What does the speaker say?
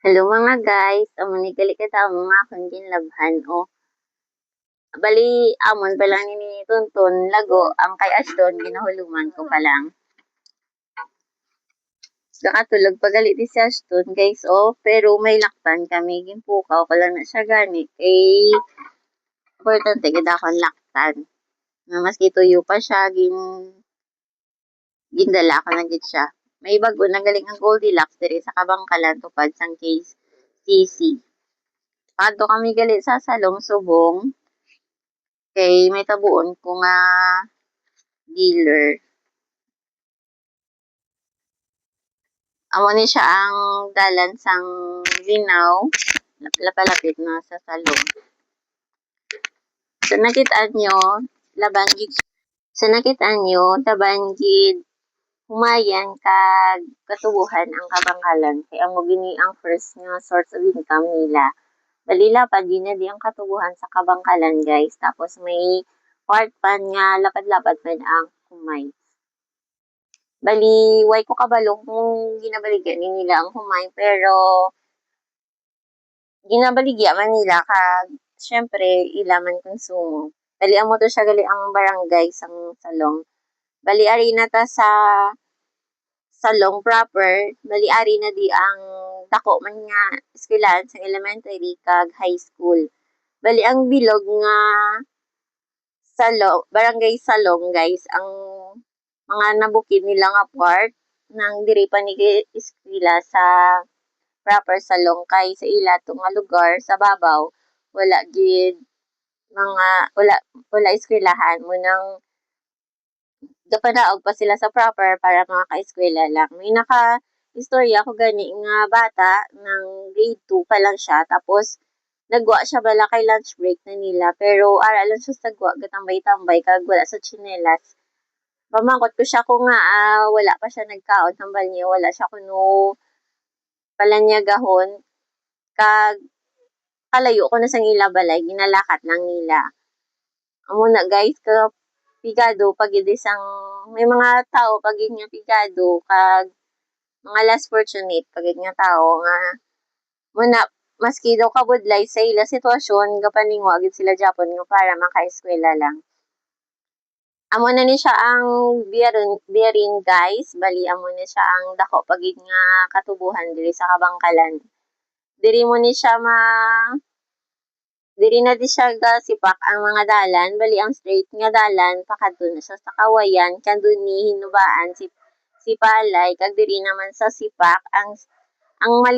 Hello mga guys, amo ni gali kita mga akong ginlabhan o. Bali amon pa lang ni Tuntun lago ang kay Ashton ginahuluman ko pa lang. Nakatulog pa gali di si Ashton guys o, pero may laktan kami ginpukaw ko lang na siya gani. Importante gid akong laktan. Na maski tuyo pa siya gindala ko na gid siya. May bago na galing ang Goldilocks diri sa Kabangkalan tupad sang case CC. Adto kami gali sa Salong Subong kay may tabuon ko nga dealer. Amo ni siya ang dalan sang Linaw, lapalapit na sa Salong. So nakita nyo, taban gid humayan kag katubuhan ang Kabangkalan kay amo gini ang first nga source of income nila. Balila pa di na di ang katubuhan sa Kabangkalan guys. Tapos may part pan nga lapad-lapad man ang humay. Bali, way ko kabalo kung ginabaligyan ni nila ang humay pero ginabaligya man nila kag syempre ilaman konsumo. Bali amo to siya gali ang barangay sang Salong. Bali ari na ta sa Salong proper, bali ari na di ang dako man nga eskwelahan sa elementary kag high school. Bali ang bilog nga barangay Salong guys, ang mga nabukid nila nga part nang diri pa ni eskwela sa proper Salong kay sa ila to nga lugar sa babaw wala gid mga wala eskwelahan mo nang gapanaog pa sila sa proper para mga ka-eskwela lang. May istorya ko gani nga bata ng grade 2 pa lang siya tapos nagwa siya bala kay lunch break na nila pero ara lang siya sagwa gatambay-tambay kag wala sa tsinelas. Pamangkot ko siya kung nga wala pa siya nagkaon hambal niya wala siya kuno pala niya gahon kag kalayo ko na sang ila balay ginalakat lang nila. Amo na guys ka pigado pag sang may mga tao pag nga pigado kag mga less fortunate pag nga tao nga muna maski daw kabudlay sa ila sitwasyon gapaningwa gid sila Japon nga para maka-eskwela lang. Amo na ni siya ang biyarin guys, bali amo na siya ang dako pag nga katubuhan diri sa Kabangkalan. Diri na di siya gasipak ang mga dalan, bali ang straight nga dalan pakadto na siya sa Kawayan kandun ni hinubaan si Palay kag diri naman sa sipak ang